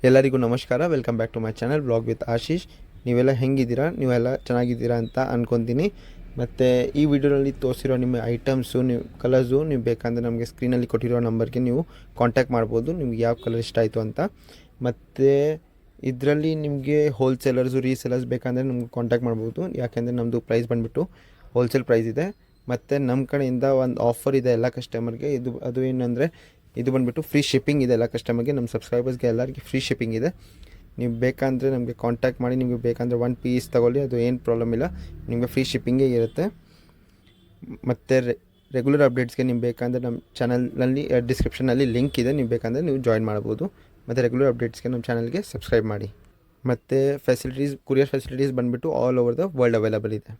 ಎಲ್ಲರಿಗೂ ನಮಸ್ಕಾರ. Welcome back to my channel blog with Ashish. ನೀವೆಲ್ಲ ಹೆಂಗಿದ್ದೀರಾ? ನೀವೆಲ್ಲ ಚೆನ್ನಾಗಿದ್ದೀರಾ ಅಂತ ಅಂದ್ಕೊತೀನಿ. ಮತ್ತು ಈ ವಿಡಿಯೋದಲ್ಲಿ ತೋರಿಸಿರೋ ನಿಮ್ಮ ಐಟಮ್ಸು, ನೀವು ಕಲರ್ಸು ನೀವು ಬೇಕಂದರೆ ನಮಗೆ ಸ್ಕ್ರೀನಲ್ಲಿ ಕೊಟ್ಟಿರೋ ನಂಬರ್ಗೆ ನೀವು ಕಾಂಟ್ಯಾಕ್ಟ್ ಮಾಡ್ಬೋದು, ನಿಮ್ಗೆ ಯಾವ ಕಲರ್ ಇಷ್ಟ ಆಯಿತು ಅಂತ. ಮತ್ತು ಇದರಲ್ಲಿ ನಿಮಗೆ ಹೋಲ್ಸೇಲರ್ಸು ರೀಸೇಲರ್ಸ್ ಬೇಕಂದರೆ ನಮ್ಗೆ ಕಾಂಟ್ಯಾಕ್ಟ್ ಮಾಡ್ಬೋದು. ಯಾಕೆಂದರೆ ನಮ್ಮದು ಪ್ರೈಸ್ ಬಂದುಬಿಟ್ಟು ಹೋಲ್ಸೇಲ್ ಪ್ರೈಸ್ ಇದೆ. ಮತ್ತು ನಮ್ಮ ಕಡೆಯಿಂದ ಒಂದು ಆಫರ್ ಇದೆ ಎಲ್ಲ ಕಸ್ಟಮರ್ಗೆ. ಅದು ಏನಂದರೆ ಇದು ಬಂದುಬಿಟ್ಟು ಫ್ರೀ ಶಿಪ್ಪಿಂಗ್ ಇದೆ ಎಲ್ಲ ಕಸ್ಟಮರ್ಗೆ. ನಮ್ಮ ಸಬ್ಸ್ಕ್ರೈಬರ್ಸ್ಗೆ ಎಲ್ಲರಿಗೆ ಫ್ರೀ ಶಿಪ್ಪಿಂಗ್ ಇದೆ. ನೀವು ಬೇಕಂದರೆ ನಮಗೆ ಕಾಂಟ್ಯಾಕ್ಟ್ ಮಾಡಿ. ನಿಮಗೆ ಬೇಕಂದರೆ 1 ಪೀಸ್ ತೊಗೊಳ್ಳಿ, ಅದು ಏನು ಪ್ರಾಬ್ಲಮ್ ಇಲ್ಲ, ನಿಮಗೆ ಫ್ರೀ ಶಿಪ್ಪಿಂಗೇ ಇರುತ್ತೆ. ಮತ್ತು ರೆಗ್ಯುಲರ್ ಅಪ್ಡೇಟ್ಸ್ಗೆ ನೀವು ಬೇಕಂದರೆ ನಮ್ಮ ಚಾನಲ್ನಲ್ಲಿ ಡಿಸ್ಕ್ರಿಪ್ಷನಲ್ಲಿ ಲಿಂಕ್ ಇದೆ, ನೀವು ಬೇಕಂದರೆ ನೀವು ಜಾಯಿನ್ ಮಾಡ್ಬೋದು. ಮತ್ತು ರೆಗ್ಯುಲರ್ ಅಪ್ಡೇಟ್ಸ್ಗೆ ನಮ್ಮ ಚಾನಲ್ಗೆ ಸಬ್ಸ್ಕ್ರೈಬ್ ಮಾಡಿ. ಮತ್ತು ಕೊರಿಯರ್ ಫೆಸಿಲಿಟೀಸ್ ಬಂದುಬಿಟ್ಟು all over the world available ಇದೆ.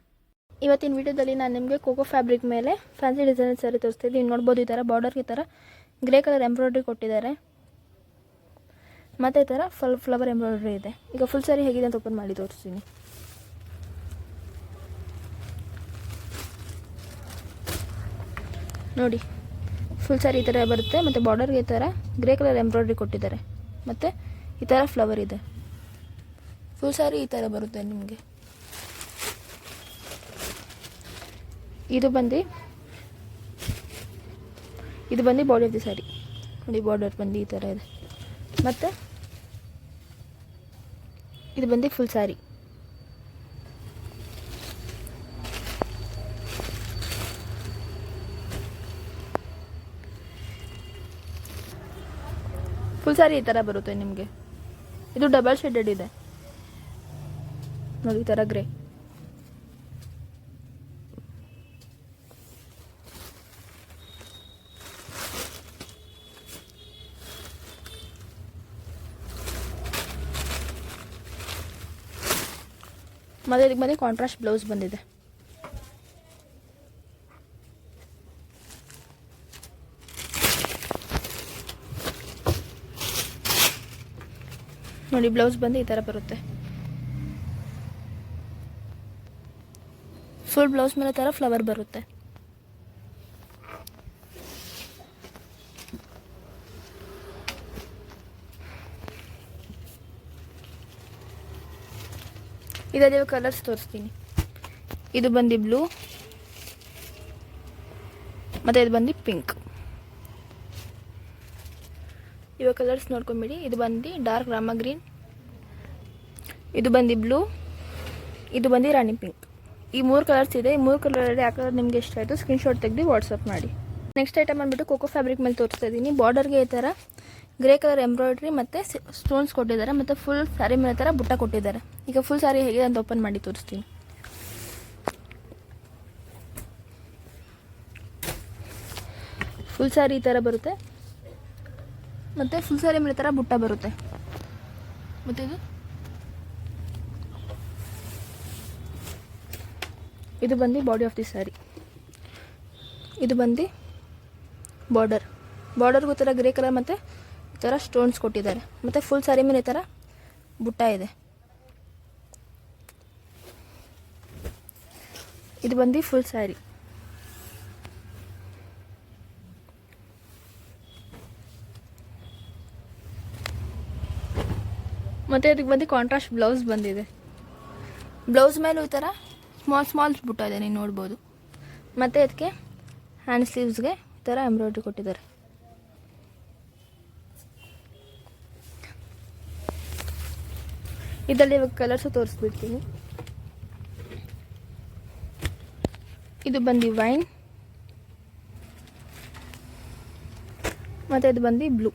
ಇವತ್ತಿನ ವಿಡಿಯೋದಲ್ಲಿ ನಾನು ನಿಮಗೆ ಕೋಕೋ ಫ್ಯಾಬ್ರಿಕ್ ಮೇಲೆ ಫ್ಯಾನ್ಸಿ ಡಿಸೈನ್ ಸ್ಯಾರಿ ತೋರಿಸ್ತಿದ್ದೀನಿ. ನೋಡ್ಬೋದು, ಈ ಥರ ಬಾರ್ಡರ್ಗೆ ಈ ಥರ ಗ್ರೇ ಕಲರ್ ಎಂಬ್ರಾಯ್ಡ್ರಿ ಕೊಟ್ಟಿದ್ದಾರೆ. ಮತ್ತು ಈ ಥರ ಫ್ಲವರ್ ಎಂಬ್ರಾಯ್ಡ್ರಿ ಇದೆ. ಈಗ ಫುಲ್ ಸ್ಯಾರಿ ಹೇಗಿದೆ ಅಂತ ಓಪನ್ ಮಾಡಿ ತೋರಿಸ್ತೀನಿ. ನೋಡಿ, ಫುಲ್ ಸ್ಯಾರಿ ಈ ಥರ ಬರುತ್ತೆ. ಮತ್ತು ಬಾರ್ಡರ್ಗೆ ಈ ಥರ ಗ್ರೇ ಕಲರ್ ಎಂಬ್ರಾಯ್ಡ್ರಿ ಕೊಟ್ಟಿದ್ದಾರೆ. ಮತ್ತು ಈ ಥರ ಫ್ಲವರ್ ಇದೆ. ಫುಲ್ ಸ್ಯಾರಿ ಈ ಥರ ಬರುತ್ತೆ ನಿಮಗೆ. ಇದು ಬಂದು ಬಾಡಿ ಆಫ್ ದಿ ಸ್ಯಾರಿ. ನೋಡಿ, ಬಾರ್ಡರ್ ಬಂದು ಈ ಥರ ಇದೆ. ಮತ್ತು ಇದು ಬಂದು ಫುಲ್ ಸ್ಯಾರಿ. ಫುಲ್ ಸ್ಯಾರಿ ಈ ಥರ ಬರುತ್ತೆ ನಿಮಗೆ. ಇದು ಡಬಲ್ ಶೇಡೆಡ್ ಇದೆ ನೋಡಿ, ಈ ಥರ ಗ್ರೇ. ಮತ್ತು ಇದಕ್ಕೆ ಬಂದು ಕಾಂಟ್ರಾಸ್ಟ್ ಬ್ಲೌಸ್ ಬಂದಿದೆ. ನೋಡಿ, ಬ್ಲೌಸ್ ಬಂದು ಈ ಥರ ಬರುತ್ತೆ. ಫುಲ್ ಬ್ಲೌಸ್ ಮೇಲೆ ಥರ ಫ್ಲವರ್ ಬರುತ್ತೆ. ಇದರಲ್ಲಿ ಕಲರ್ಸ್ ತೋರಿಸ್ತೀನಿ. ಇದು ಬಂದು ಬ್ಲೂ, ಮತ್ತು ಇದು ಬಂದು ಪಿಂಕ್. ಇವಾಗ ಕಲರ್ಸ್ ನೋಡ್ಕೊಂಬಿಡಿ. ಇದು ಬಂದು ಡಾರ್ಕ್ ರಾಮ ಗ್ರೀನ್, ಇದು ಬಂದು ಬ್ಲೂ, ಇದು ಬಂದು ರಾಣಿ ಪಿಂಕ್. ಈ 3 ಕಲರ್ಸ್ ಇದೆ. ಈ 3 ಕಲರಲ್ಲಿ ಯಾವ ಕಲರ್ ನಿಮಗೆ ಇಷ್ಟ ಆಯಿತು ಸ್ಕ್ರೀನ್ಶಾಟ್ ತೆಗೆದು ವಾಟ್ಸಪ್ ಮಾಡಿ. ನೆಕ್ಸ್ಟ್ ಐಟಮ್ ಬಂದುಬಿಟ್ಟು ಕೋಕೋ ಫ್ಯಾಬ್ರಿಕ್ ಮೇಲೆ ತೋರಿಸ್ತಾ ಇದ್ದೀನಿ. ಬಾರ್ಡರ್ಗೆ ಈ ಥರ ಗ್ರೇ ಕಲರ್ ಎಂಬ್ರಾಯ್ಡ್ರಿ ಮತ್ತು ಸ್ಟೋನ್ಸ್ ಕೊಟ್ಟಿದ್ದಾರೆ. ಮತ್ತು ಫುಲ್ ಸ್ಯಾರಿ ಮೇಲೆ ಥರ ಬುಟ್ಟ ಕೊಟ್ಟಿದ್ದಾರೆ. ಈಗ ಫುಲ್ ಸ್ಯಾರಿ ಹೇಗಿದೆ ಅಂತ ಓಪನ್ ಮಾಡಿ ತೋರಿಸ್ತೀನಿ. ಫುಲ್ ಸ್ಯಾರಿ ಈ ಥರ ಬರುತ್ತೆ. ಮತ್ತು ಫುಲ್ ಸ್ಯಾರಿ ಮೇಲೆ ಥರ ಬುಟ್ಟ ಬರುತ್ತೆ. ಮತ್ತು ಇದು ಬಂದು ಬಾಡಿ ಆಫ್ ದಿ ಸ್ಯಾರಿ. ಇದು ಬಂದು ಬಾರ್ಡರ್ಗೂ ಥರ ಗ್ರೇ ಕಲರ್ ಮತ್ತು ಈ ಥರ ಸ್ಟೋನ್ಸ್ ಕೊಟ್ಟಿದ್ದಾರೆ. ಮತ್ತು ಫುಲ್ ಸ್ಯಾರಿ ಮೇಲೆ ಈ ಥರ ಬುಟ್ಟ ಇದೆ. ಇದು ಬಂದು ಫುಲ್ ಸ್ಯಾರಿ. ಮತ್ತು ಇದಕ್ಕೆ ಬಂದು ಕಾಂಟ್ರಾಸ್ಟ್ ಬ್ಲೌಸ್ ಬಂದಿದೆ. ಬ್ಲೌಸ್ ಮೇಲೂ ಈ ಥರ ಸ್ಮಾಲ್ ಬುಟ್ಟ ಇದೆ, ನೀವು ನೋಡ್ಬೋದು. ಮತ್ತು ಇದಕ್ಕೆ ಹ್ಯಾಂಡ್ ಸ್ಲೀವ್ಸ್ಗೆ ಈ ಥರ ಎಂಬ್ರಾಯ್ಡ್ರಿ ಕೊಟ್ಟಿದ್ದಾರೆ. ಇದರಲ್ಲಿ ಇವಾಗ ಕಲರ್ಸು ತೋರಿಸ್ಬಿಡ್ತೀನಿ. ಇದು ಬಂದು ವೈನ್, ಮತ್ತು ಇದು ಬಂದು ಬ್ಲೂ.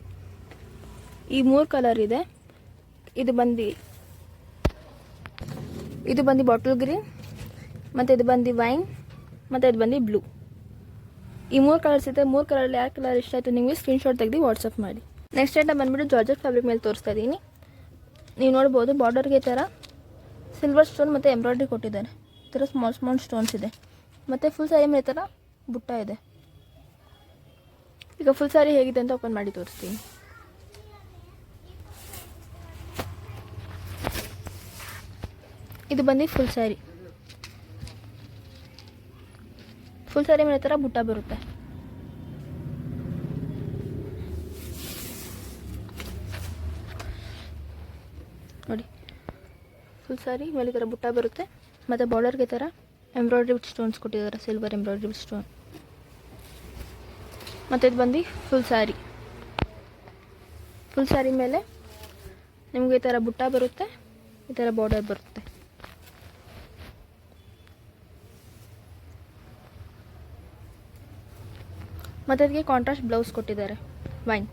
ಈ 3 ಕಲರ್ ಇದೆ. ಇದು ಬಂದು ಬಾಟಲ್ ಗ್ರೀನ್, ಮತ್ತು ಇದು ಬಂದು ವೈನ್, ಮತ್ತು ಇದು ಬಂದು ಬ್ಲೂ. ಈ 3 ಕಲರ್ಸ್ ಇದೆ. 3 ಕಲರಲ್ಲಿ ಯಾವ ಕಲರ್ ಇಷ್ಟ ಆಯಿತು ನಿಮಗೆ ಸ್ಕ್ರೀನ್ಶಾಟ್ ತೆಗೆದು ವಾಟ್ಸಪ್ ಮಾಡಿ. ನೆಕ್ಸ್ಟ್ ಐಟಮ್ ಬಂದುಬಿಟ್ಟು ಜಾರ್ಜೆಟ್ ಫ್ಯಾಬ್ರಿಕ್ ಮೇಲೆ ತೋರಿಸ್ತಾ ಇದ್ದೀನಿ. ನೀವು ನೋಡ್ಬೋದು, ಬಾರ್ಡರ್ಗೆ ಈ ಥರ ಸಿಲ್ವರ್ ಸ್ಟೋನ್ ಮತ್ತು ಎಂಬ್ರಾಯ್ಡ್ರಿ ಕೊಟ್ಟಿದ್ದಾರೆ. ಈ ಥರ ಸ್ಮಾಲ್ ಸ್ಟೋನ್ಸ್ ಇದೆ. ಮತ್ತು ಫುಲ್ ಸ್ಯಾರಿ ಮೇಲೆ ಈ ಥರ ಬುಟ್ಟ ಇದೆ. ಈಗ ಫುಲ್ ಸ್ಯಾರಿ ಹೇಗಿದೆ ಅಂತ ಓಪನ್ ಮಾಡಿ ತೋರಿಸ್ತೀನಿ. ಇದು ಬಂದು ಫುಲ್ ಸ್ಯಾರಿ. ಫುಲ್ ಸ್ಯಾರಿ ಮೇಲೆ ಥರ ಬುಟ್ಟ ಬರುತ್ತೆ. ನೋಡಿ ಫುಲ್ ಸ್ಯಾರಿ ಮೇಲೆ ಈ ಥರ ಬುಟ್ಟ ಬರುತ್ತೆ ಮತ್ತು ಬಾರ್ಡರ್ಗೆ ಈ ಥರ ಎಂಬ್ರಾಯ್ಡ್ರಿ ವಿತ್ ಸ್ಟೋನ್ಸ್ ಕೊಟ್ಟಿದ್ದಾರೆ, ಸಿಲ್ವರ್ ಎಂಬ್ರಾಯ್ಡ್ರಿ ವಿತ್ ಸ್ಟೋನ್. ಮತ್ತು ಇದು ಬಂದು ಫುಲ್ ಸ್ಯಾರಿ ಮೇಲೆ ನಿಮಗೆ ಈ ಥರ ಬುಟ್ಟ ಬರುತ್ತೆ, ಈ ಥರ ಬಾರ್ಡರ್ ಬರುತ್ತೆ. ಮತ್ತು ಅದಕ್ಕೆ ಕಾಂಟ್ರಾಸ್ಟ್ ಬ್ಲೌಸ್ ಕೊಟ್ಟಿದ್ದಾರೆ ವೈನ್.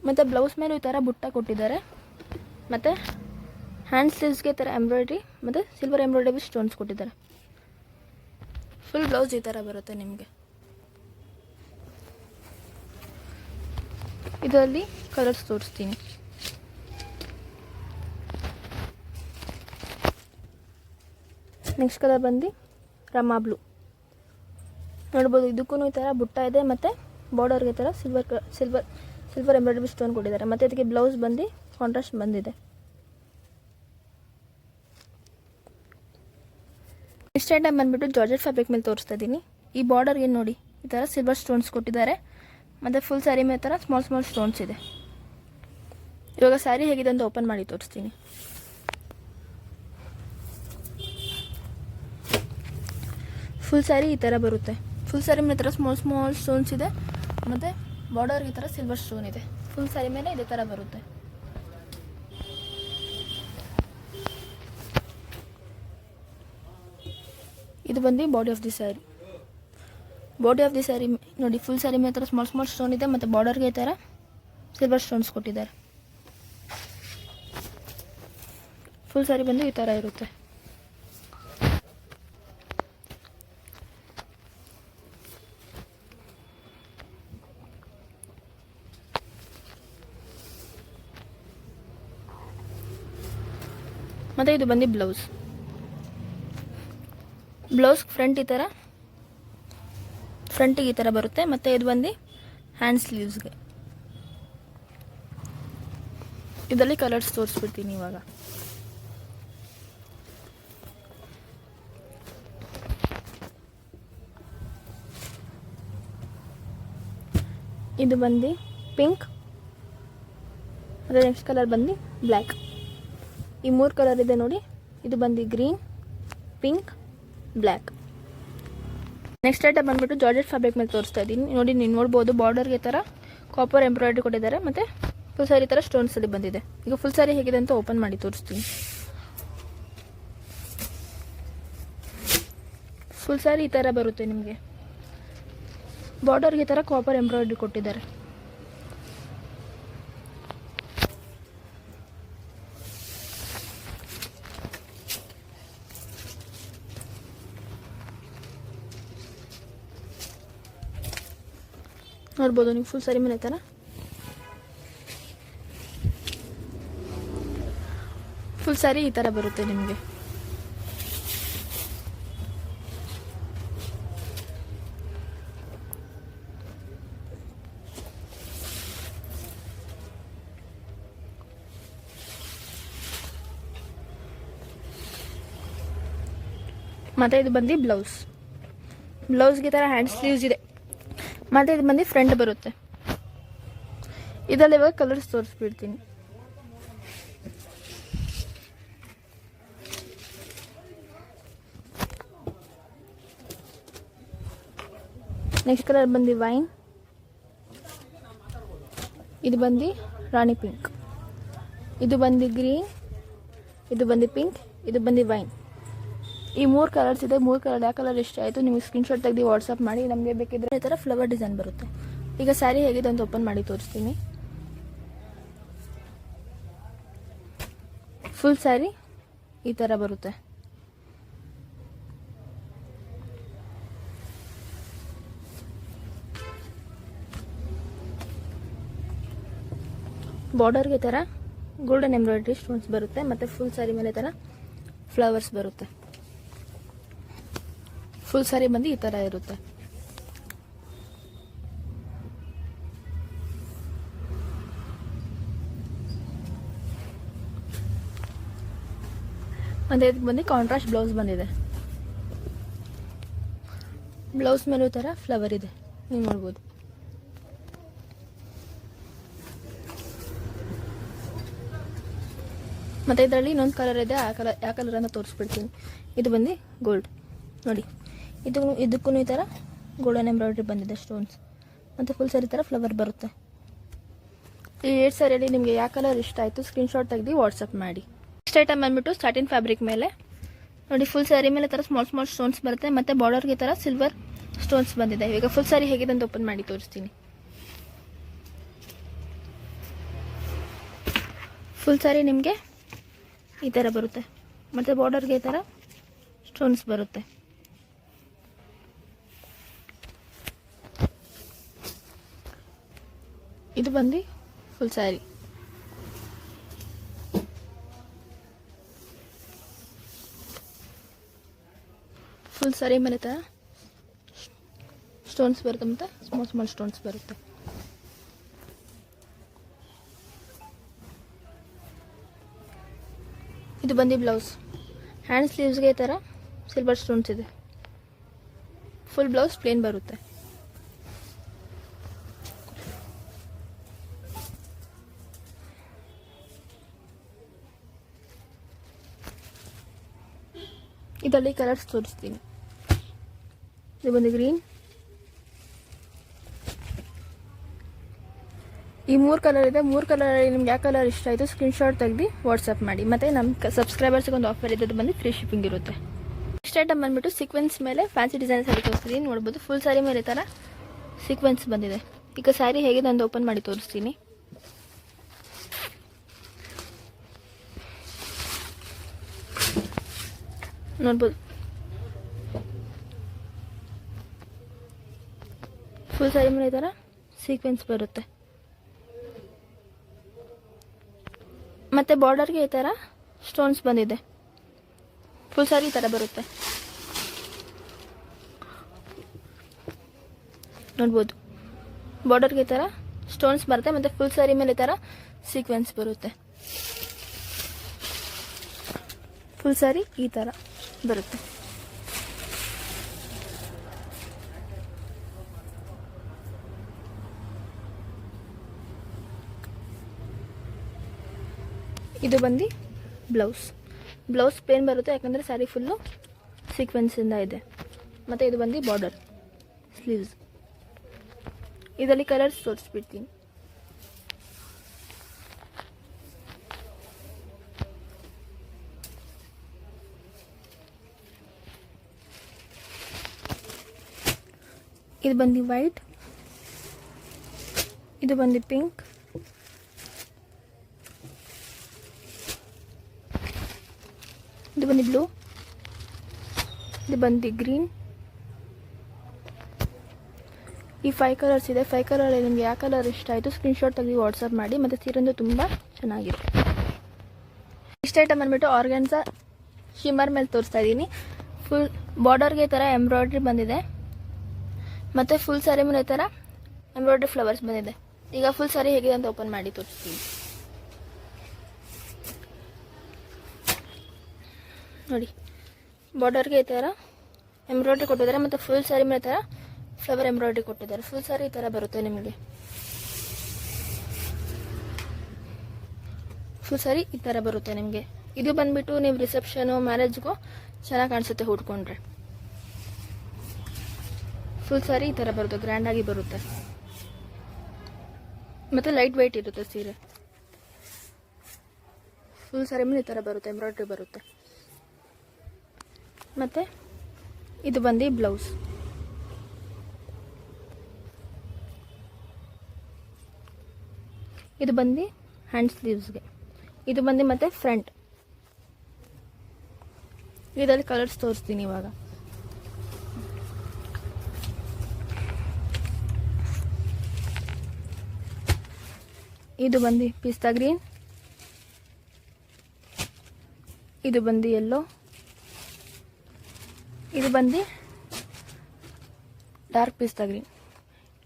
ಮತ್ತು ಬ್ಲೌಸ್ ಮೇಲೂ ಈ ಥರ ಬುಟ್ಟ ಕೊಟ್ಟಿದ್ದಾರೆ ಮತ್ತು ಹ್ಯಾಂಡ್ ಸ್ಲೀವ್ಸ್ಗೆ ಈ ಥರ ಎಂಬ್ರಾಯ್ಡ್ರಿ ಮತ್ತು ಸಿಲ್ವರ್ ಎಂಬ್ರಾಯ್ಡ್ರಿ ಸ್ಟೋನ್ಸ್ ಕೊಟ್ಟಿದ್ದಾರೆ. ಫುಲ್ ಬ್ಲೌಸ್ ಈ ಥರ ಬರುತ್ತೆ ನಿಮಗೆ. ಇದರಲ್ಲಿ ಕಲರ್ಸ್ ತೋರಿಸ್ತೀನಿ. ನೆಕ್ಸ್ಟ್ ಕಲರ್ ಬಂದು ರಮಾ ಬ್ಲೂ ನೋಡ್ಬೋದು. ಇದಕ್ಕೂ ಈ ಥರ ಬುಟ್ಟ ಇದೆ ಮತ್ತು ಬಾರ್ಡರ್ಗೆ ಈ ಥರ ಸಿಲ್ವರ್ ಎಂಬ್ರಾಯ್ಡ್ರಿ ಸ್ಟೋನ್ ಕೊಟ್ಟಿದ್ದಾರೆ. ಮತ್ತು ಇದಕ್ಕೆ ಬ್ಲೌಸ್ ಬಂದು ಕಾಂಟ್ರಾಸ್ಟ್ ಬಂದಿದೆ. ನೆಕ್ಸ್ಟ್ ಐಟಮ್ ಬಂದುಬಿಟ್ಟು ಜಾರ್ಜೆಟ್ ಫ್ಯಾಬ್ರಿಕ್ ಮೇಲೆ ತೋರಿಸ್ತಾ ಇದ್ದೀನಿ. ಈ ಬಾರ್ಡರ್ಗೆ ನೋಡಿ ಈ ಥರ ಸಿಲ್ವರ್ ಸ್ಟೋನ್ಸ್ ಕೊಟ್ಟಿದ್ದಾರೆ ಮತ್ತು ಫುಲ್ ಸ್ಯಾರಿ ಮೇಲೆ ಥರ ಸ್ಮಾಲ್ ಸ್ಟೋನ್ಸ್ ಇದೆ. ಇವಾಗ ಸ್ಯಾರಿ ಹೇಗಿದೆ ಅಂತ ಓಪನ್ ಮಾಡಿ ತೋರಿಸ್ತೀನಿ. ಫುಲ್ ಸ್ಯಾರಿ ಈ ಥರ ಬರುತ್ತೆ. ಫುಲ್ ಸ್ಯಾರಿ ಮೇಲೆ ಥರ ಸ್ಮಾಲ್ ಸ್ಟೋನ್ಸ್ ಇದೆ ಮತ್ತು ಬಾರ್ಡರ್ಗೆ ಈ ಥರ ಸಿಲ್ವರ್ ಸ್ಟೋನ್ ಇದೆ. ಫುಲ್ ಸ್ಯಾರಿ ಮೇಲೆ ಇದೇ ಥರ ಬರುತ್ತೆ. ಇದು ಬಂದು body of the sari. Body of the sari ನೋಡಿ ಫುಲ್ ಸ್ಯಾರಿ ಮೇಲೆ ಥರ ಸ್ಮಾಲ್ ಸ್ಟೋನ್ ಇದೆ ಮತ್ತು ಬಾರ್ಡರ್ಗೆ ಈ ಥರ ಸಿಲ್ವರ್ ಸ್ಟೋನ್ಸ್ ಕೊಟ್ಟಿದ್ದಾರೆ. ಫುಲ್ ಸ್ಯಾರಿ ಬಂದು ಈ ಥರ ಇರುತ್ತೆ. ಮತ್ತು ಇದು ಬಂದು ಬ್ಲೌಸ್ ಫ್ರಂಟ್ ಈ ಥರ ಫ್ರಂಟಿಗೆ ಈ ಥರ ಬರುತ್ತೆ ಮತ್ತು ಇದು ಬಂದು ಹ್ಯಾಂಡ್ ಸ್ಲೀವ್ಸ್ಗೆ. ಇದರಲ್ಲಿ ಕಲರ್ಸ್ ತೋರಿಸ್ಬಿಡ್ತೀನಿ ಇವಾಗ. ಇದು ಬಂದು ಪಿಂಕ್ ಮತ್ತು ನೆಕ್ಸ್ಟ್ ಕಲರ್ ಬಂದು ಬ್ಲ್ಯಾಕ್. ಈ 3 ಕಲರ್ ಇದೆ ನೋಡಿ. ಇದು ಬಂದು green, pink, black. Next item ಬಂದುಬಿಟ್ಟು ಜಾರ್ಜೆಟ್ ಫ್ಯಾಬ್ರಿಕ್ ಮೇಲೆ ತೋರಿಸ್ತಾ ಇದ್ದೀನಿ. ನೋಡಿ ನೀವು ನೋಡ್ಬೋದು ಬಾರ್ಡರ್ಗೆ ಥರ ಕಾಪರ್ ಎಂಬ್ರಾಯ್ಡ್ರಿ ಕೊಟ್ಟಿದ್ದಾರೆ ಮತ್ತು ಫುಲ್ ಸ್ಯಾರಿ ಥರ ಸ್ಟೋನ್ಸಲ್ಲಿ ಬಂದಿದೆ. ಈಗ ಫುಲ್ ಸ್ಯಾರಿ ಹೇಗಿದೆ ಅಂತ ಓಪನ್ ಮಾಡಿ ತೋರಿಸ್ತೀನಿ. ಫುಲ್ ಸ್ಯಾರಿ ಈ ಥರ ಬರುತ್ತೆ ನಿಮಗೆ. ಬಾರ್ಡರ್ಗೆ ಥರ ಕಾಪರ್ ಎಂಬ್ರಾಯ್ಡ್ರಿ ಕೊಟ್ಟಿದ್ದಾರೆ. ನೋಡ್ಬೋದು ನೀವು ಫುಲ್ ಸ್ಯಾರಿ ಮೇಲೆ ಥರ ಫುಲ್ ಸ್ಯಾರಿ ಈ ಥರ ಬರುತ್ತೆ ನಿಮಗೆ. ಮತ್ತು ಇದು ಬಂದು ಬ್ಲೌಸ್ಗೆ ಥರ ಹ್ಯಾಂಡ್ ಸ್ಲೀವ್ಸ್ ಇದೆ ಮತ್ತು ಇದು ಬಂದು ಫ್ರಂಟ್ ಬರುತ್ತೆ. ಇದರಲ್ಲಿ ಇವಾಗ ಕಲರ್ಸ್ ತೋರಿಸ್ಬಿಡ್ತೀನಿ. ನೆಕ್ಸ್ಟ್ ಕಲರ್ ಬಂದು ವೈನ್, ಇದು ಬಂದು ರಾಣಿ ಪಿಂಕ್, ಇದು ಬಂದು ಗ್ರೀನ್, ಇದು ಬಂದು ಪಿಂಕ್, ಇದು ಬಂದು ವೈನ್. ಈ 3 ಕಲರ್ಸ್ ಇದೆ. 3 ಕಲರ್ ಯಾವ ಕಲರ್ ಇಷ್ಟ ಆಯಿತು ನಿಮಗೆ ಸ್ಕ್ರೀನ್ಶಾಟ್ ತೆಗೆದು ವಾಟ್ಸಪ್ ಮಾಡಿ. ನಮಗೆ ಬೇಕಿದ್ರೆ ಈ ಥರ ಫ್ಲವರ್ ಡಿಸೈನ್ ಬರುತ್ತೆ. ಈಗ ಸ್ಯಾರಿ ಹೇಗಿದೆ ಅಂತ ಓಪನ್ ಮಾಡಿ ತೋರಿಸ್ತೀನಿ. ಫುಲ್ ಸ್ಯಾರಿ ಈ ಥರ ಬರುತ್ತೆ. ಬಾರ್ಡರ್ಗೆ ಥರ ಗೋಲ್ಡನ್ ಎಂಬ್ರಾಯ್ಡ್ರಿ ಸ್ಟೋನ್ಸ್ ಬರುತ್ತೆ ಮತ್ತು ಫುಲ್ ಸ್ಯಾರಿ ಮೇಲೆ ಥರ ಫ್ಲವರ್ಸ್ ಬರುತ್ತೆ. ಫುಲ್ ಸ್ಯಾರಿ ಬಂದು ಈ ಥರ ಇರುತ್ತೆ. ಮತ್ತು ಇದಕ್ಕೆ ಬಂದು ಕಾಂಟ್ರಾಸ್ಟ್ ಬ್ಲೌಸ್ ಬಂದಿದೆ. ಬ್ಲೌಸ್ ಮೇಲೂ ಥರ ಫ್ಲವರ್ ಇದೆ ನೀವು ನೋಡ್ಬೋದು. ಮತ್ತು ಇದರಲ್ಲಿ ಇನ್ನೊಂದು ಕಲರ್ ಇದೆ, ಆ ಕಲರ್ ಯಾವ ಕಲರ್ ಅಂತ ತೋರಿಸ್ಬಿಡ್ತೀನಿ. ಇದು ಬಂದು ಗೋಲ್ಡ್ ನೋಡಿ, ಇದಕ್ಕೂ ಈ ಥರ ಗೋಲ್ಡನ್ ಎಂಬ್ರಾಯ್ಡ್ರಿ ಬಂದಿದೆ ಸ್ಟೋನ್ಸ್, ಮತ್ತು ಫುಲ್ ಸ್ಯಾರಿ ಥರ ಫ್ಲವರ್ ಬರುತ್ತೆ. ಈ 8 ಸ್ಯಾರಿಯಲ್ಲಿ ನಿಮಗೆ ಯಾವ ಕಲರ್ ಇಷ್ಟ ಆಯಿತು ಸ್ಕ್ರೀನ್ಶಾಟ್ ತೆಗೆದು ವಾಟ್ಸಪ್ ಮಾಡಿ. ನೆಕ್ಸ್ಟ್ ಐಟಮ್ ಬಂದುಬಿಟ್ಟು ಸ್ಯಾಟಿನ್ ಫ್ಯಾಬ್ರಿಕ್ ಮೇಲೆ ನೋಡಿ, ಫುಲ್ ಸ್ಯಾರಿ ಮೇಲೆ ಥರ ಸ್ಮಾಲ್ ಸ್ಮಾಲ್ ಸ್ಟೋನ್ಸ್ ಬರುತ್ತೆ, ಮತ್ತು ಬಾರ್ಡರ್ಗೆ ಈ ಥರ ಸಿಲ್ವರ್ ಸ್ಟೋನ್ಸ್ ಬಂದಿದೆ. ಈಗ ಫುಲ್ ಸ್ಯಾರಿ ಹೇಗಿದೆ ಅಂತ ಓಪನ್ ಮಾಡಿ ತೋರಿಸ್ತೀನಿ. ಫುಲ್ ಸ್ಯಾರಿ ನಿಮಗೆ ಈ ಥರ ಬರುತ್ತೆ, ಮತ್ತು ಬಾರ್ಡರ್ಗೆ ಈ ಥರ ಸ್ಟೋನ್ಸ್ ಬರುತ್ತೆ. ಇದು ಬಂದು ಫುಲ್ ಸ್ಯಾರಿ. ಫುಲ್ ಸ್ಯಾರಿ ಮೇಲೆ ಥರ ಸ್ಟೋನ್ಸ್ ಬರುತ್ತೆ, ಮತ್ತು ಸ್ಮಾಲ್ ಸ್ಮಾಲ್ ಸ್ಟೋನ್ಸ್ ಬರುತ್ತೆ. ಇದು ಬಂದು ಬ್ಲೌಸ್. ಹ್ಯಾಂಡ್ ಸ್ಲೀವ್ಸ್ಗೆ ಈ ಥರ ಸಿಲ್ವರ್ ಸ್ಟೋನ್ಸ್ ಇದೆ. ಫುಲ್ ಬ್ಲೌಸ್ ಪ್ಲೇನ್ ಬರುತ್ತೆ. ಇದರಲ್ಲಿ ಕಲರ್ಸ್ ತೋರಿಸ್ತೀನಿ. ಇದು ಬಂದು ಗ್ರೀನ್. ಈ 3 ಕಲರ್ ಇದೆ. 3 ಕಲರಲ್ಲಿ ನಿಮ್ಗೆ ಯಾವ ಕಲರ್ ಇಷ್ಟ ಆಯಿತು ಸ್ಕ್ರೀನ್ಶಾಟ್ ತೆಗೆದು ವಾಟ್ಸಪ್ ಮಾಡಿ. ಮತ್ತು ನಮ್ಮ ಸಬ್ಸ್ಕ್ರೈಬರ್ಸ್ಗೆ ಒಂದು ಆಫರ್ ಇದೆ, ಅದು ಬಂದು ಫ್ರೀ ಶಿಪ್ಪಿಂಗ್ ಇರುತ್ತೆ. ನೆಕ್ಸ್ಟ್ ಐಟಮ್ ಬಂದುಬಿಟ್ಟು ಸೀಕ್ವೆನ್ಸ್ ಮೇಲೆ ಫ್ಯಾನ್ಸಿ ಡಿಸೈನ್ಸ್ ಅಲ್ಲಿ ತೋರಿಸ್ತೀನಿ. ನೋಡ್ಬೋದು ಫುಲ್ ಸ್ಯಾರಿ ಮೇಲೆ ಥರ ಸೀಕ್ವೆನ್ಸ್ ಬಂದಿದೆ. ಈಗ ಸ್ಯಾರಿ ಹೇಗಿದೆ ಅಂತ ಓಪನ್ ಮಾಡಿ ತೋರಿಸ್ತೀನಿ. ನೋಡ್ಬೋದು ಫುಲ್ ಸ್ಯಾರಿ ಮೇಲೆ ಈ ಥರ ಸೀಕ್ವೆನ್ಸ್ ಬರುತ್ತೆ, ಮತ್ತು ಬಾರ್ಡರ್ಗೆ ಈ ಥರ ಸ್ಟೋನ್ಸ್ ಬಂದಿದೆ. ಫುಲ್ ಸ್ಯಾರಿ ಈ ಥರ ಬರುತ್ತೆ. ನೋಡ್ಬೋದು ಬಾರ್ಡರ್ಗೆ ಈ ಥರ ಸ್ಟೋನ್ಸ್ ಬರುತ್ತೆ, ಮತ್ತು ಫುಲ್ ಸ್ಯಾರಿ ಮೇಲೆ ಈ ಥರ ಸೀಕ್ವೆನ್ಸ್ ಬರುತ್ತೆ. ಫುಲ್ ಸ್ಯಾರಿ ಈ ಥರ ಬರುತ್ತೆ. ಇದು ಬಂದು ಬ್ಲೌಸ್ ಪ್ಲೇನ್ ಬರುತ್ತೆ, ಯಾಕಂದರೆ ಸ್ಯಾರಿ ಫುಲ್ಲು ಸೀಕ್ವೆನ್ಸಿಂದ ಇದೆ. ಮತ್ತು ಇದು ಬಂದು ಬಾರ್ಡರ್ ಸ್ಲೀವ್ಸ್. ಇದರಲ್ಲಿ ಕಲರ್ಸ್ ತೋರಿಸ್ಬಿಡ್ತೀನಿ. ಇದು ಬಂದು ವೈಟ್, ಇದು ಬಂದು ಪಿಂಕ್, ಇದು ಬಂದು ಬ್ಲೂ, ಇದು ಬಂದು ಗ್ರೀನ್. ಈ 5 ಕಲರ್ಸ್ ಇದೆ. 5 ಕಲರಲ್ಲಿ ನಿಮ್ಗೆ ಯಾವ ಕಲರ್ ಇಷ್ಟ ಆಯಿತು ಸ್ಕ್ರೀನ್ಶಾಟ್ ತೆಗೆದು ವಾಟ್ಸಪ್ ಮಾಡಿ. ಮತ್ತು ಸೀರೆಂದು ತುಂಬ ಚೆನ್ನಾಗಿದೆ. ನೆಕ್ಸ್ಟ್ ಐಟಮ್ ಬಂದುಬಿಟ್ಟು ಆರ್ಗನ್ಸಾ ಶಿಮ್ಮರ್ ಮೇಲೆ ತೋರಿಸ್ತಾ ಇದ್ದೀನಿ. ಫುಲ್ ಬಾರ್ಡರ್ಗೆ ಈ ಥರ ಎಂಬ್ರಾಯ್ಡ್ರಿ ಬಂದಿದೆ, ಮತ್ತು ಫುಲ್ ಸ್ಯಾರಿ ಮೇಲೆ ಈ ಥರ ಎಂಬ್ರಾಯ್ಡ್ರಿ ಫ್ಲವರ್ಸ್ ಬಂದಿದೆ. ಈಗ ಫುಲ್ ಸ್ಯಾರಿ ಹೇಗಿದೆ ಅಂತ ಓಪನ್ ಮಾಡಿ ತೋರಿಸ್ತೀನಿ. ನೋಡಿ ಬಾರ್ಡರ್ಗೆ ಈ ಥರ ಎಂಬ್ರಾಯ್ಡ್ರಿ ಕೊಟ್ಟಿದ್ದಾರೆ, ಮತ್ತು ಫುಲ್ ಸ್ಯಾರಿ ಮೇಲೆ ಈ ಥರ ಫ್ಲವರ್ ಎಂಬ್ರಾಯ್ಡ್ರಿ ಕೊಟ್ಟಿದ್ದಾರೆ. ಫುಲ್ ಸ್ಯಾರಿ ಈ ಥರ ಬರುತ್ತೆ ನಿಮಗೆ. ಫುಲ್ ಸ್ಯಾರಿ ಈ ಥರ ಬರುತ್ತೆ ನಿಮಗೆ. ಇದು ಬಂದುಬಿಟ್ಟು ನೀವು ರಿಸೆಪ್ಷನು ಮ್ಯಾರೇಜ್ಗೂ ಚೆನ್ನಾಗಿ ಕಾಣಿಸುತ್ತೆ ಉಟ್ಕೊಂಡ್ರೆ. ಫುಲ್ ಸ್ಯಾರಿ ಈ ಥರ ಬರುತ್ತೆ, ಗ್ರ್ಯಾಂಡಾಗಿ ಬರುತ್ತೆ, ಮತ್ತು ಲೈಟ್ ವೆಯ್ಟ್ ಇರುತ್ತೆ ಸೀರೆ. ಫುಲ್ ಸ್ಯಾರಿ ಮೇಲೆ ಈ ಥರ ಬರುತ್ತೆ, ಎಂಬ್ರಾಯ್ಡ್ರಿ ಬರುತ್ತೆ. ಮತ್ತು ಇದು ಬಂದು ಬ್ಲೌಸ್. ಇದು ಬಂದು ಹ್ಯಾಂಡ್ ಸ್ಲೀವ್ಸ್ಗೆ. ಇದು ಬಂದು ಮತ್ತು ಫ್ರಂಟ್. ಇದರಲ್ಲಿ ಕಲರ್ಸ್ ತೋರಿಸ್ತೀನಿ ಇವಾಗ. ಇದು ಬಂದು ಪಿಸ್ತಾ ಗ್ರೀನ್, ಇದು ಬಂದು ಯೆಲ್ಲೋ, ಇದು ಬಂದು ಡಾರ್ಕ್ ಪಿಸ್ತಾ ಗ್ರೀನ್.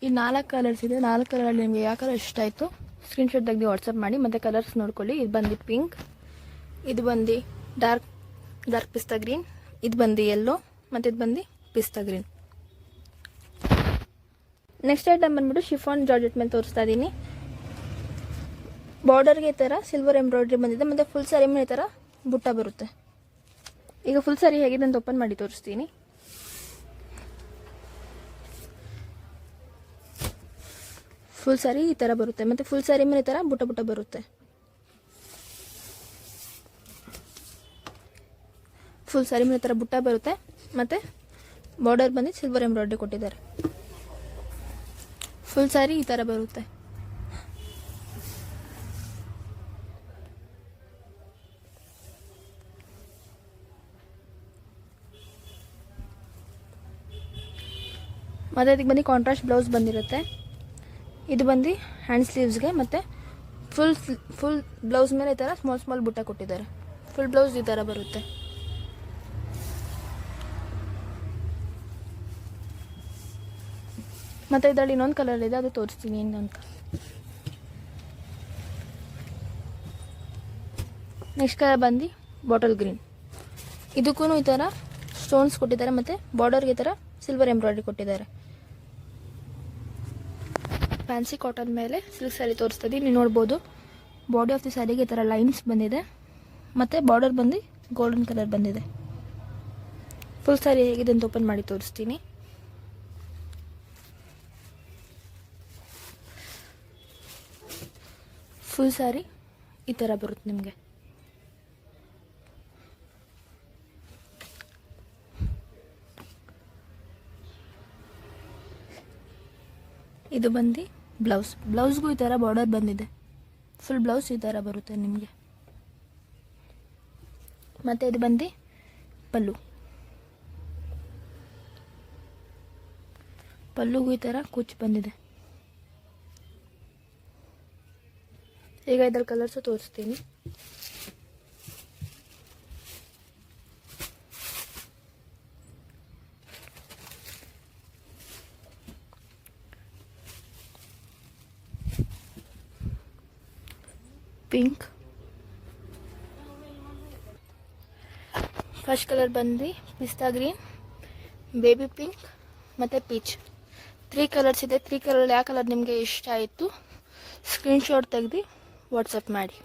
ಈ 4 ಕಲರ್ಸ್ ಇದೆ. 4 ಕಲರಲ್ಲಿ ನಿಮಗೆ ಯಾವ ಕಲರ್ ಇಷ್ಟ ಆಯಿತು ಸ್ಕ್ರೀನ್ಶಾಟ್ ತೆಗೆದು ವಾಟ್ಸಪ್ ಮಾಡಿ. ಮತ್ತು ಕಲರ್ಸ್ ನೋಡ್ಕೊಳ್ಳಿ. ಇದು ಬಂದು ಪಿಂಕ್, ಇದು ಬಂದು ಡಾರ್ಕ್ ಪಿಸ್ತಾ ಗ್ರೀನ್, ಇದು ಬಂದು ಯೆಲ್ಲೋ, ಮತ್ತು ಇದು ಬಂದು ಪಿಸ್ತಾ ಗ್ರೀನ್. ನೆಕ್ಸ್ಟ್ ಐಟಮ್ ಬಂದ್ಬಿಟ್ಟು ಶಿಫಾನ್ ಜಾರ್ಜೆಟ್ ಮೇಲೆ ತೋರಿಸ್ತಾ ಇದ್ದೀನಿ. ಬಾರ್ಡರ್ಗೆ ಈ ಥರ ಸಿಲ್ವರ್ ಎಂಬ್ರಾಯ್ಡ್ರಿ ಬಂದಿದೆ ಮತ್ತು ಫುಲ್ ಸ್ಯಾರಿ ಮೇಲೆ ಈ ಥರ ಬುಟ್ಟ ಬರುತ್ತೆ. ಈಗ ಫುಲ್ ಸ್ಯಾರಿ ಹೇಗಿದೆ ಅಂತ ಓಪನ್ ಮಾಡಿ ತೋರಿಸ್ತೀನಿ. ಫುಲ್ ಸ್ಯಾರಿ ಈ ಥರ ಬರುತ್ತೆ ಮತ್ತು ಫುಲ್ ಸ್ಯಾರಿ ಮೇಲೆ ಈ ಥರ ಬುಟ್ಟ ಬುಟ್ಟ ಬರುತ್ತೆ. ಫುಲ್ ಸ್ಯಾರಿ ಮೇಲೆ ಈ ಥರ ಬುಟ್ಟ ಬರುತ್ತೆ ಮತ್ತು ಬಾರ್ಡರ್ ಬಂದು ಸಿಲ್ವರ್ ಎಂಬ್ರಾಯ್ಡ್ರಿ ಕೊಟ್ಟಿದ್ದಾರೆ. ಫುಲ್ ಸ್ಯಾರಿ ಈ ಥರ ಬರುತ್ತೆ. ಮತ್ತು ಅದಕ್ಕೆ ಬಂದು ಕಾಂಟ್ರಾಸ್ಟ್ ಬ್ಲೌಸ್ ಬಂದಿರುತ್ತೆ. ಇದು ಬಂದು ಹ್ಯಾಂಡ್ ಸ್ಲೀವ್ಸ್ಗೆ ಮತ್ತು ಫುಲ್ ಬ್ಲೌಸ್ ಮೇಲೆ ಈ ಥರ ಸ್ಮಾಲ್ ಬುಟ್ಟ ಕೊಟ್ಟಿದ್ದಾರೆ. ಫುಲ್ ಬ್ಲೌಸ್ ಈ ಥರ ಬರುತ್ತೆ. ಮತ್ತು ಇದರಲ್ಲಿ ಇನ್ನೊಂದು ಕಲರ್ ಇದೆ, ಅದು ತೋರಿಸ್ತೀನಿ ಇನ್ನೊಂದು. ನೆಕ್ಸ್ಟ್ ಕಲರ್ ಬಂದು ಬಾಟಲ್ ಗ್ರೀನ್. ಇದಕ್ಕೂ ಈ ಥರ ಸ್ಟೋನ್ಸ್ ಕೊಟ್ಟಿದ್ದಾರೆ ಮತ್ತು ಬಾರ್ಡರ್ಗೆ ಈ ಥರ ಸಿಲ್ವರ್ ಎಂಬ್ರಾಯ್ಡ್ರಿ ಕೊಟ್ಟಿದ್ದಾರೆ. ಫ್ಯಾನ್ಸಿ ಕಾಟನ್ ಮೇಲೆ ಸಿಲ್ಕ್ ಸ್ಯಾರಿ ತೋರಿಸ್ತಾ ನೀವು ನೋಡ್ಬೋದು. ಬಾಡಿ ಆಫ್ ದಿ ಸ್ಯಾರಿಗೆ ಈ ಥರ ಲೈನ್ಸ್ ಬಂದಿದೆ ಮತ್ತು ಬಾರ್ಡರ್ ಬಂದು ಗೋಲ್ಡನ್ ಕಲರ್ ಬಂದಿದೆ. ಫುಲ್ ಸ್ಯಾರಿ ಹೇಗಿದೆ ಅಂತ ಓಪನ್ ಮಾಡಿ ತೋರಿಸ್ತೀನಿ. ಫುಲ್ ಸ್ಯಾರಿ ಈ ಥರ ಬರುತ್ತೆ ನಿಮಗೆ. ಇದು ಬಂದು ಬ್ಲೌಸ್ಗೂ ಈ ಥರ ಬಾರ್ಡರ್ ಬಂದಿದೆ. ಫುಲ್ ಬ್ಲೌಸ್ ಈ ಥರ ಬರುತ್ತೆ ನಿಮಗೆ. ಮತ್ತು ಇದು ಬಂದು ಪಲ್ಲುಗೂ ಈ ಥರ ಕುಚ್ಚು ಬಂದಿದೆ. ಈಗ ಇದರ ಕಲರ್ಸು ತೋರಿಸ್ತೀನಿ. ಪಿಂಕ್, ಫಸ್ಟ್ ಕಲರ್ ಬಂದು ಪಿಸ್ತಾ ಗ್ರೀನ್, ಬೇಬಿ ಪಿಂಕ್ ಮತ್ತು ಪೀಚ್. 3 ಕಲರ್ಸ್ ಇದೆ. 3 ಕಲರ್ ಯಾವ ಕಲರ್ ನಿಮಗೆ ಇಷ್ಟ ಆಯಿತು ಸ್ಕ್ರೀನ್ಶಾಟ್ ತೆಗೆದು ವಾಟ್ಸಪ್ ಮಾಡಿ.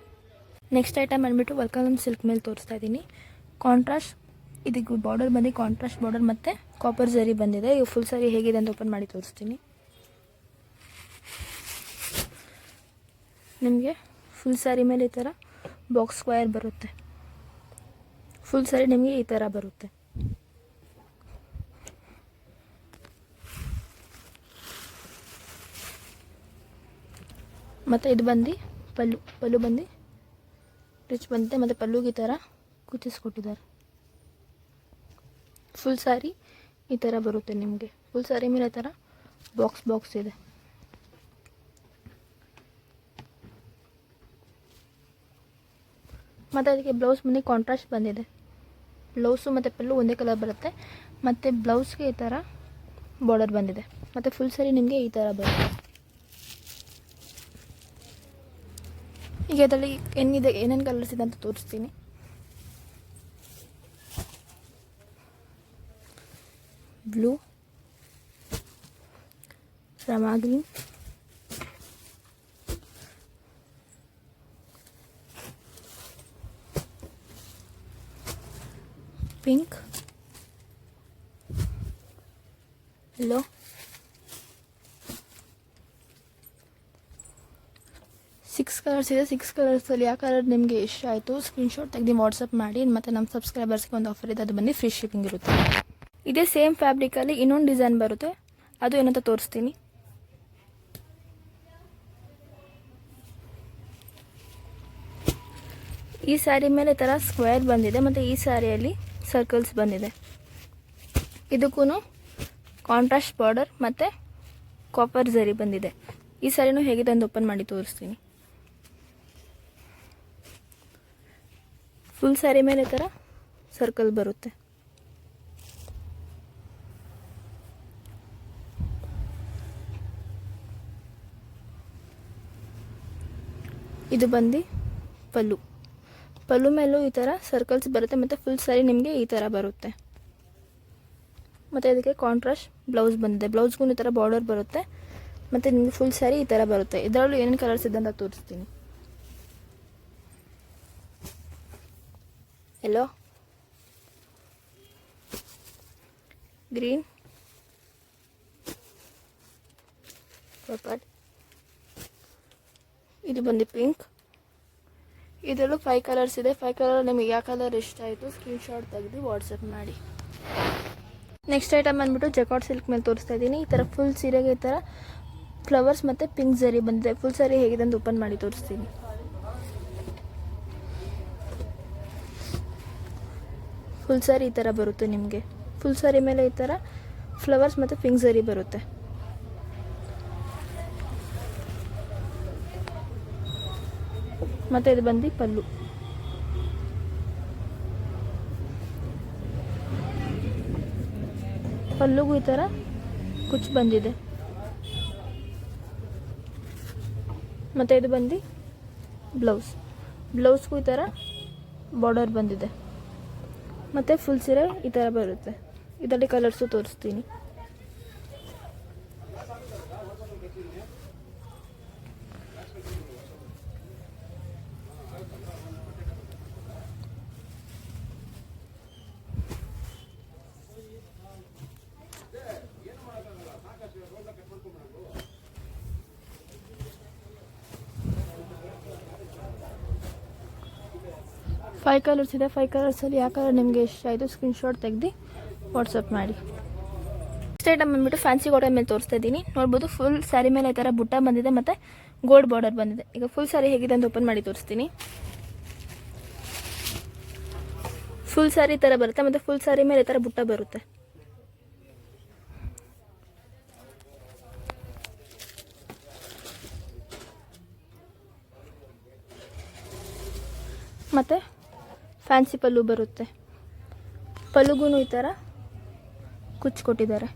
ನೆಕ್ಸ್ಟ್ ಐಟಮ್ ಬಂದುಬಿಟ್ಟು ವಲ್ಕಮ್ ಸಿಲ್ಕ್ ಮೇಲೆ ತೋರಿಸ್ತಾ ಇದ್ದೀನಿ. ಕಾಂಟ್ರಾಸ್ಟ್, ಇದಕ್ಕೆ ಬಾರ್ಡರ್ ಬಂದು ಕಾಂಟ್ರಾಸ್ಟ್ ಬಾರ್ಡರ್ ಮತ್ತು ಕಾಪರ್ ಝರಿ ಬಂದಿದೆ. ಈಗ ಫುಲ್ ಸ್ಯಾರಿ ಹೇಗಿದೆ ಅಂತ ಓಪನ್ ಮಾಡಿ ತೋರಿಸ್ತೀನಿ. ನಿಮಗೆ ಫುಲ್ ಸ್ಯಾರಿ ಮೇಲೆ ಈ ಥರ ಬಾಕ್ಸ್ ಸ್ಕ್ವೇರ್ ಬರುತ್ತೆ. ಫುಲ್ ಸ್ಯಾರಿ ನಿಮಗೆ ಈ ಥರ ಬರುತ್ತೆ. ಮತ್ತು ಇದು ಬಂದು ಪಲ್ಲು ಬಂದು ರಿಚ್ ಬಂದಿದೆ ಮತ್ತು ಪಲ್ಲುಗೆ ಈ ಥರ ಕುಚ್ಚಿಸ್ಕೊಟ್ಟಿದ್ದಾರೆ. ಫುಲ್ ಸ್ಯಾರಿ ಈ ಥರ ಬರುತ್ತೆ ನಿಮಗೆ. ಫುಲ್ ಸ್ಯಾರಿ ಮೇಲೆ ಈ ಥರ ಬಾಕ್ಸ್ ಇದೆ. ಮತ್ತು ಅದಕ್ಕೆ ಬ್ಲೌಸ್ ಬಂದು ಕಾಂಟ್ರಾಸ್ಟ್ ಬಂದಿದೆ. ಬ್ಲೌಸು ಮತ್ತು ಪಲ್ಲು ಒಂದೇ ಕಲರ್ ಬರುತ್ತೆ ಮತ್ತು ಬ್ಲೌಸ್ಗೆ ಈ ಥರ ಬಾರ್ಡರ್ ಬಂದಿದೆ ಮತ್ತು ಫುಲ್ ಸ್ಯಾರಿ ನಿಮಗೆ ಈ ಥರ ಬರುತ್ತೆ. ಈಗ ಅದರಲ್ಲಿ ಏನೇನು ಕಲರ್ಸ್ ಇದೆ ಅಂತ ತೋರಿಸ್ತೀನಿ. Blue, Rama green, pink, yellow, 6 colours ಇದೆ. 6 ಕಲರ್ಸಲ್ಲಿ ಯಾವ ಕಲರ್ ನಿಮಗೆ ಇಷ್ಟ ಆಯಿತು ಸ್ಕ್ರೀನ್ಶಾಟ್ ತೆಗೆದು ವಾಟ್ಸಪ್ ಮಾಡಿ. ಮತ್ತು ನಮ್ಮ ಸಬ್ಸ್ಕ್ರೈಬರ್ಸ್ಗೆ ಒಂದು ಆಫರ್ ಇದೆ, ಅದು ಬಂದು ಫ್ರೀ ಶಿಪ್ಪಿಂಗ್ ಇರುತ್ತೆ. ಇದೇ ಸೇಮ್ ಫ್ಯಾಬ್ರಿಕಲ್ಲಿ ಇನ್ನೊಂದು ಡಿಸೈನ್ ಬರುತ್ತೆ, ಅದು ಏನಂತ ತೋರಿಸ್ತೀನಿ. ಈ ಸ್ಯಾರಿ ಮೇಲೆ ಈ ಥರ ಸ್ಕ್ವೇರ್ ಬಂದಿದೆ ಮತ್ತು ಈ ಸ್ಯಾರಿಯಲ್ಲಿ ಸರ್ಕಲ್ಸ್ ಬಂದಿದೆ. ಇದಕ್ಕೂ ಕಾಂಟ್ರಾಸ್ಟ್ ಬಾರ್ಡರ್ ಮತ್ತು ಕಾಪರ್ ಝರಿ ಬಂದಿದೆ. ಈ ಸ್ಯಾರಿನೂ ಹೇಗಿದೆ ಅಂತ ಓಪನ್ ಮಾಡಿ ತೋರಿಸ್ತೀನಿ. ಫುಲ್ ಸ್ಯಾರಿ ಮೇಲೆ ಈ ಥರ ಸರ್ಕಲ್ ಬರುತ್ತೆ. ಇದು ಬಂದು ಪಲ್ಲು ಮೇಲೂ ಈ ಥರ ಸರ್ಕಲ್ಸ್ ಬರುತ್ತೆ ಮತ್ತು ಫುಲ್ ಸ್ಯಾರಿ ನಿಮಗೆ ಈ ಥರ ಬರುತ್ತೆ. ಮತ್ತು ಇದಕ್ಕೆ ಕಾಂಟ್ರಾಸ್ಟ್ ಬ್ಲೌಸ್ ಬಂದಿದೆ. ಬ್ಲೌಸ್ಗೂ ಈ ಥರ ಬಾರ್ಡರ್ ಬರುತ್ತೆ ಮತ್ತು ನಿಮಗೆ ಫುಲ್ ಸ್ಯಾರಿ ಈ ಥರ ಬರುತ್ತೆ. ಇದರಲ್ಲೂ ಏನೇನು ಕಲರ್ಸ್ ಇದೆ ಅಂತ ತೋರಿಸ್ತೀನಿ. ಯೆಲ್ಲೋ, ಗ್ರೀನ್, ಪರ್ಪಲ್, ಇದು ಬಂದು ಪಿಂಕ್. ಇದರಲ್ಲೂ 5 ಕಲರ್ಸ್ ಇದೆ. 5 ಕಲರ್ ನಿಮಗೆ ಯಾವ ಕಲರ್ ಇಷ್ಟ ಆಯಿತು ಸ್ಕ್ರೀನ್ಶಾಟ್ ತೆಗೆದು ವಾಟ್ಸಪ್ ಮಾಡಿ. ನೆಕ್ಸ್ಟ್ ಐಟಮ್ ಬಂದ್ಬಿಟ್ಟು ಜಕಾರ್ಡ್ ಸಿಲ್ಕ್ ಮೇಲೆ ತೋರಿಸ್ತಾ ಇದ್ದೀನಿ. ಈ ಥರ ಫುಲ್ ಸೀರೆಗೆ ಈ ಥರ ಫ್ಲವರ್ಸ್ ಮತ್ತು ಪಿಂಕ್ ಝರಿ ಬಂದಿದೆ. ಫುಲ್ ಸ್ಯಾರಿ ಹೇಗಿದೆ ಅಂತ ಓಪನ್ ಮಾಡಿ ತೋರಿಸ್ತೀನಿ. ಫುಲ್ ಸ್ಯಾರಿ ಈ ಥರ ಬರುತ್ತೆ ನಿಮಗೆ. ಫುಲ್ ಸ್ಯಾರಿ ಮೇಲೆ ಈ ಥರ ಫ್ಲವರ್ಸ್ ಮತ್ತು ಪಿಂಕ್ ಝರಿ ಬರುತ್ತೆ. ಮತ್ತು ಇದು ಬಂದು ಪಲ್ಲು. ಪಲ್ಲುಗೂ ಈ ಥರ ಕುಚ್ಚು ಬಂದಿದೆ. ಮತ್ತು ಇದು ಬಂದು ಬ್ಲೌಸ್ಗೂ ಈ ಥರ ಬಾರ್ಡರ್ ಬಂದಿದೆ. ಮತ್ತು ಫುಲ್ ಸೀರೆ ಈ ಥರ ಬರುತ್ತೆ. ಇದರಲ್ಲಿ ಕಲರ್ಸು ತೋರಿಸ್ತೀನಿ. ಫೈವ್ ಕಲರ್ಸ್ ಇದೆ. 5 ಕಲರ್ಸಲ್ಲಿ ಯಾವ ಕಲರ್ ನಿಮಗೆ ಇಷ್ಟ ಆಯಿತು ಸ್ಕ್ರೀನ್ಶಾಟ್ ತೆಗೆದು ವಾಟ್ಸಪ್ ಮಾಡಿ. ನೆಕ್ಸ್ಟ್ ಐಟಮ್ ಬಂದುಬಿಟ್ಟು ಫ್ಯಾನ್ಸಿ ಕಾಟನ್ ಮೇಲೆ ತೋರಿಸ್ತಾ ಇದ್ದೀನಿ. ನೋಡ್ಬೋದು ಫುಲ್ ಸ್ಯಾರಿ ಮೇಲೆ ಈ ಥರ ಬುಟ್ಟ ಬಂದಿದೆ ಮತ್ತು ಗೋಲ್ಡ್ ಬಾರ್ಡರ್ ಬಂದಿದೆ. ಈಗ ಫುಲ್ ಸ್ಯಾರಿ ಹೇಗಿದೆ ಅಂತ ಓಪನ್ ಮಾಡಿ ತೋರಿಸ್ತೀನಿ. ಫುಲ್ ಸ್ಯಾರಿ ಈ ಥರ ಬರುತ್ತೆ ಮತ್ತು ಫುಲ್ ಸ್ಯಾರಿ ಮೇಲೆ ಈ ಥರ ಬುಟ್ಟ ಬರುತ್ತೆ. ಮತ್ತು ಫ್ಯಾನ್ಸಿ ಪಲ್ಲು ಬರುತ್ತೆ. ಪಲ್ಲುಗೂ ಈ ಥರ ಕುಚ್ಚು ಕೊಟ್ಟಿದ್ದಾರೆ.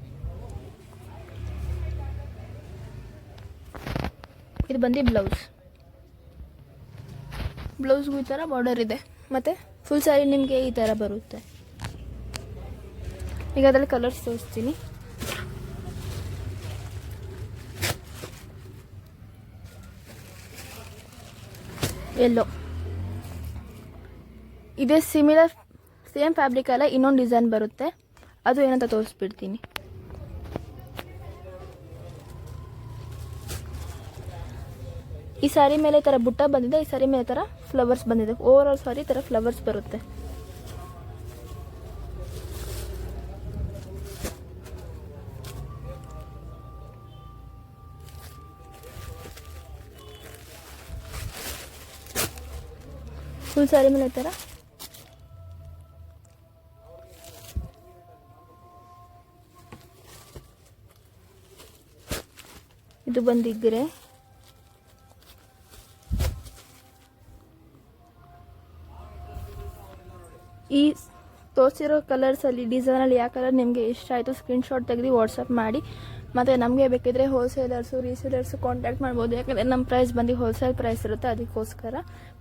ಇದು ಬಂದು ಬ್ಲೌಸ್ಗೂ ಈ ಥರ ಬಾರ್ಡರ್ ಇದೆ. ಮತ್ತು ಫುಲ್ ಸ್ಯಾರಿ ನಿಮಗೆ ಈ ಥರ ಬರುತ್ತೆ. ಈಗ ಅದರಲ್ಲಿ ಕಲರ್ಸ್ ತೋರಿಸ್ತೀನಿ. ಯೆಲ್ಲೋ, ಇದೇ ಸಿಮಿಲರ್ ಸೇಮ್ ಫ್ಯಾಬ್ರಿಕ್ ಅಲ್ಲ, ಇನ್ನೊಂದು ಡಿಸೈನ್ ಬರುತ್ತೆ. ಅದು ಏನಂತ ತೋರಿಸ್ಬಿಡ್ತೀನಿ. ಈ ಸ್ಯಾರಿ ಮೇಲೆ ಈ ಥರ ಬುಟ್ಟ ಬಂದಿದೆ. ಈ ಸ್ಯಾರಿ ಮೇಲೆ ಈ ಥರ ಫ್ಲವರ್ಸ್ ಬಂದಿದೆ. ಓವರ್ ಆಲ್ ಸ್ಯಾರಿ ಈ ಥರ ಫ್ಲವರ್ಸ್ ಬರುತ್ತೆ. ಫುಲ್ ಸ್ಯಾರಿ ಮೇಲೆ ಈ ಥರ ಇದು ಬಂದಿಗ್ರೆ. ಈ ತೋರಿಸಿರೋ ಕಲರ್ಸಲ್ಲಿ ಡಿಸೈನಲ್ಲಿ ಯಾವ ಕಲರ್ ನಿಮಗೆ ಇಷ್ಟ ಆಯಿತು ಸ್ಕ್ರೀನ್ಶಾಟ್ ತೆಗೆದು ವಾಟ್ಸಪ್ ಮಾಡಿ. ಮತ್ತು ನಮಗೆ ಬೇಕಿದ್ರೆ ಹೋಲ್ಸೇಲರ್ಸು ರೀಸೇಲರ್ಸು ಕಾಂಟ್ಯಾಕ್ಟ್ ಮಾಡ್ಬೋದು. ಯಾಕಂದರೆ ನಮ್ಮ ಪ್ರೈಸ್ ಬಂದು ಹೋಲ್ಸೇಲ್ ಪ್ರೈಸ್ ಇರುತ್ತೆ, ಅದಕ್ಕೋಸ್ಕರ.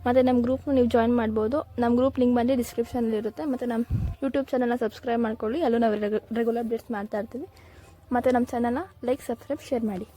ಮತ್ತು ನಮ್ಮ ಗ್ರೂಪ್ನು ನೀವು ಜಾಯಿನ್ ಮಾಡ್ಬೋದು. ನಮ್ಮ ಗ್ರೂಪ್ ಲಿಂಕ್ ಬಂದು ಡಿಸ್ಕ್ರಿಪ್ಷನಲ್ಲಿರುತ್ತೆ. ಮತ್ತು ನಮ್ಮ ಯೂಟ್ಯೂಬ್ ಚಾನಲ್ನ ಸಬ್ಸ್ಕ್ರೈಬ್ ಮಾಡ್ಕೊಳ್ಳಿ. ಅಲ್ಲೂ ನಾವು ರೆಗ್ಯುಲರ್ ಅಪ್ಡೇಟ್ಸ್ ಮಾಡ್ತಾ ಇರ್ತೀವಿ. ಮತ್ತು ನಮ್ಮ ಚಾನಲ್ನ ಲೈಕ್, ಸಬ್ಸ್ಕ್ರೈಬ್, ಶೇರ್ ಮಾಡಿ.